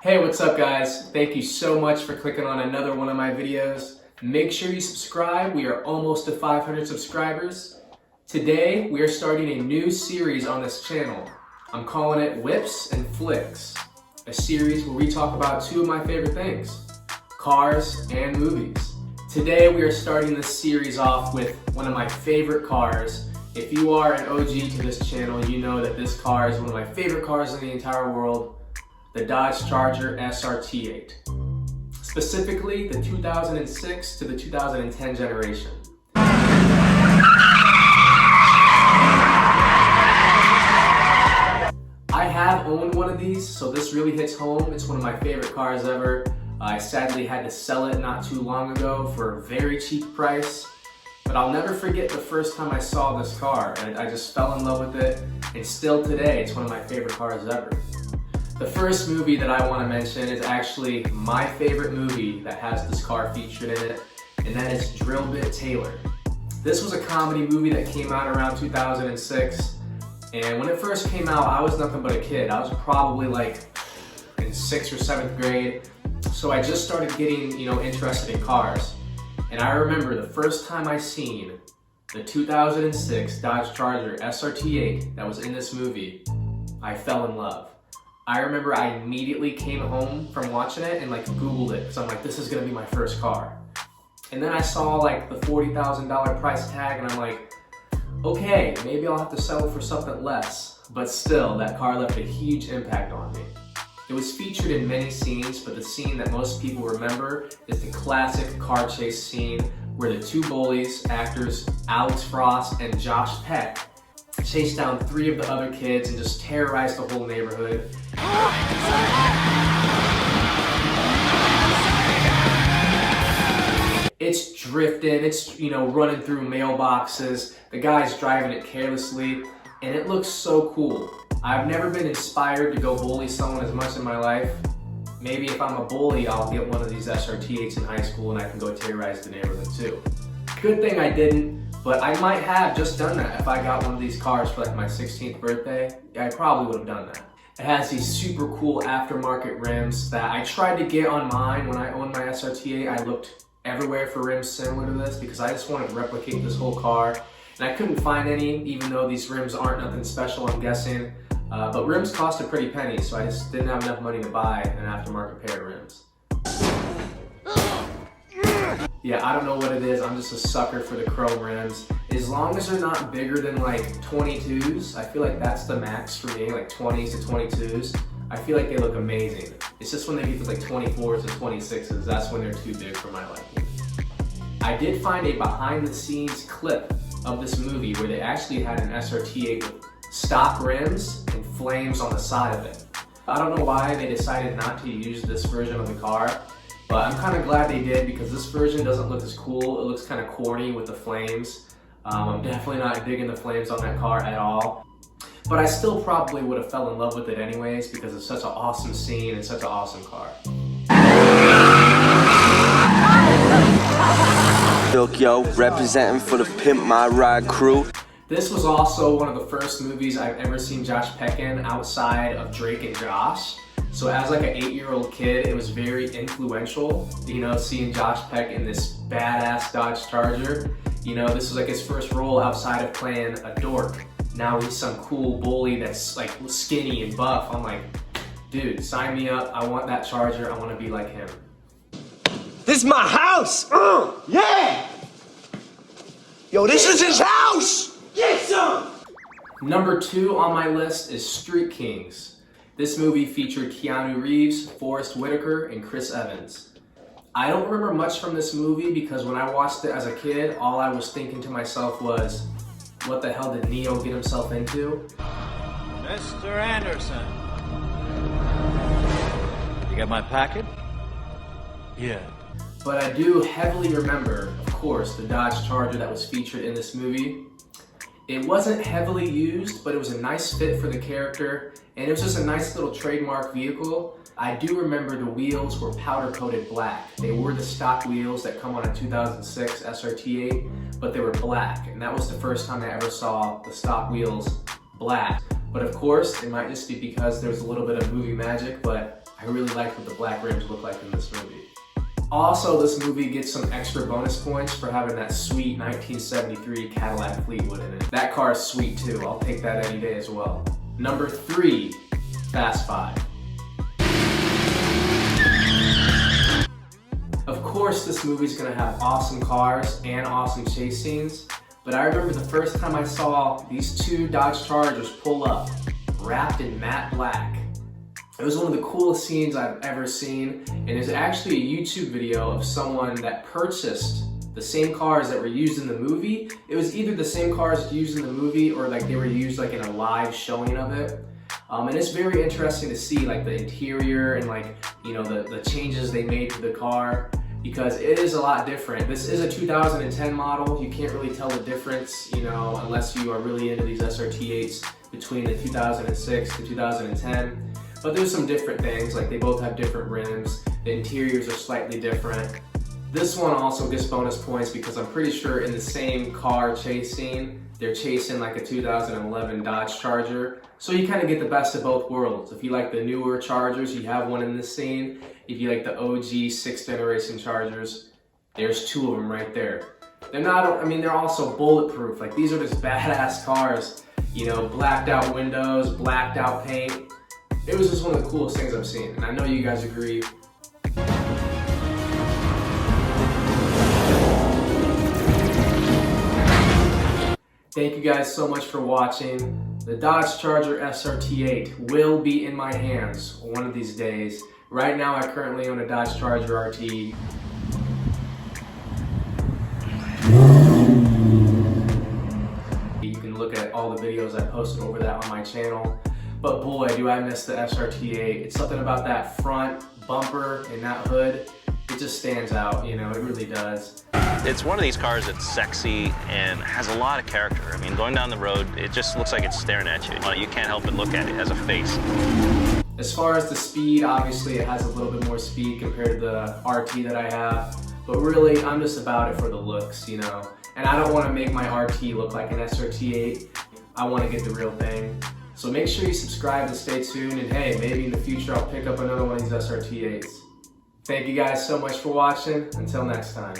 Hey, what's up guys? Thank you so much for clicking on another one of my videos. Make sure you subscribe. We are almost to 500 subscribers. Today, we are starting a new series on this channel. I'm calling it Whips and Flicks, a series where we talk about two of my favorite things, cars and movies. Today, we are starting this series off with one of my favorite cars. If you are an OG to this channel, you know that this car is one of my favorite cars in the entire world. The Dodge Charger SRT8. Specifically, the 2006 to the 2010 generation. I have owned one of these, so this really hits home. It's one of my favorite cars ever. I sadly had to sell it not too long ago for a very cheap price. But I'll never forget the first time I saw this car, and I just fell in love with it. And still today, it's one of my favorite cars ever. The first movie that I want to mention is actually my favorite movie that has this car featured in it, and that is DRILLBIT Taylor. This was a comedy movie that came out around 2006, and when it first came out, I was nothing but a kid. I was probably like in 6th or 7th grade, so I just started getting, interested in cars. And I remember the first time I seen the 2006 Dodge Charger SRT8 that was in this movie, I fell in love. I remember I immediately came home from watching it and Googled it, because I'm like, this is gonna be my first car. And then I saw the $40,000 price tag and I'm like, okay, maybe I'll have to settle for something less. But still, that car left a huge impact on me. It was featured in many scenes, but the scene that most people remember is the classic car chase scene where the two bullies, actors Alex Frost and Josh Peck, chased down 3 of the other kids and just terrorized the whole neighborhood. It's drifting, it's running through mailboxes, the guy's driving it carelessly, and it looks so cool. I've never been inspired to go bully someone as much in my life. Maybe if I'm a bully, I'll get one of these SRT8s in high school and I can go terrorize the neighborhood too. Good thing I didn't. But I might have just done that if I got one of these cars for my 16th birthday. I probably would have done that. It has these super cool aftermarket rims that I tried to get on mine when I owned my SRT8. I looked everywhere for rims similar to this because I just wanted to replicate this whole car. And I couldn't find any, even though these rims aren't nothing special, I'm guessing. But rims cost a pretty penny, so I just didn't have enough money to buy an aftermarket pair of rims. Yeah, I don't know what it is, I'm just a sucker for the chrome rims. As long as they're not bigger than 22s, I feel like that's the max for me, 20s to 22s. I feel like they look amazing. It's just when they get to 24s and 26s, that's when they're too big for my liking. I did find a behind the scenes clip of this movie where they actually had an SRT8 with stock rims and flames on the side of it. I don't know why they decided not to use this version of the car, but I'm kind of glad they did because this version doesn't look as cool. It looks kind of corny with the flames. I'm definitely not digging the flames on that car at all. But I still probably would have fell in love with it anyways because it's such an awesome scene and such an awesome car. Yo, representing for the Pimp My Ride crew. This was also one of the first movies I've ever seen Josh Peck in outside of Drake and Josh. So as an 8-year-old kid, it was very influential, seeing Josh Peck in this badass Dodge Charger. This was his first role outside of playing a dork. Now he's some cool bully that's skinny and buff. I'm like, dude, sign me up. I want that Charger. I want to be like him. This is my house! Yeah! Yo, this is his house! Get some! Number 2 on my list is Street Kings. This movie featured Keanu Reeves, Forrest Whitaker, and Chris Evans. I don't remember much from this movie because when I watched it as a kid, all I was thinking to myself was, what the hell did Neo get himself into? Mr. Anderson. You got my packet? Yeah. But I do heavily remember, of course, the Dodge Charger that was featured in this movie. It wasn't heavily used, but it was a nice fit for the character, and it was just a nice little trademark vehicle. I do remember the wheels were powder-coated black. They were the stock wheels that come on a 2006 SRT8, but they were black, and that was the first time I ever saw the stock wheels black. But of course, it might just be because there's a little bit of movie magic, but I really liked what the black rims look like in this movie. Also, this movie gets some extra bonus points for having that sweet 1973 Cadillac Fleetwood in it. That car is sweet too, I'll take that any day as well. Number 3, Fast 5. Of course, this movie's gonna have awesome cars and awesome chase scenes, but I remember the first time I saw these 2 Dodge Chargers pull up, wrapped in matte black. It was one of the coolest scenes I've ever seen, and there's actually a YouTube video of someone that purchased the same cars that were used in the movie. It was either the same cars used in the movie or like they were used like in a live showing of it. And it's very interesting to see like the interior and like, you know, the changes they made to the car, because it is a lot different. This is a 2010 model. You can't really tell the difference, you know, unless you are really into these SRT8s between the 2006 to 2010. But there's some different things, like they both have different rims, the interiors are slightly different. This one also gets bonus points because I'm pretty sure in the same car chase scene, they're chasing like a 2011 Dodge Charger. So you kind of get the best of both worlds. If you like the newer Chargers, you have one in this scene. If you like the OG 6th generation Chargers, there's 2 of them right there. They're not, I mean, they're also bulletproof. Like these are just badass cars, you know, blacked out windows, blacked out paint. It was just one of the coolest things I've seen, and I know you guys agree. Thank you guys so much for watching. The Dodge Charger SRT8 will be in my hands one of these days. Right now I currently own a Dodge Charger RT. You can look at all the videos I posted over that on my channel. But boy, do I miss the SRT8. It's something about that front bumper and that hood. It just stands out, you know, it really does. It's one of these cars that's sexy and has a lot of character. I mean, going down the road, it just looks like it's staring at you. You can't help but look at it. It has a face. As far as the speed, obviously it has a little bit more speed compared to the RT that I have. But really, I'm just about it for the looks, you know. And I don't want to make my RT look like an SRT8. I want to get the real thing. So make sure you subscribe and stay tuned, and hey, maybe in the future I'll pick up another one of these SRT8s. Thank you guys so much for watching. Until next time.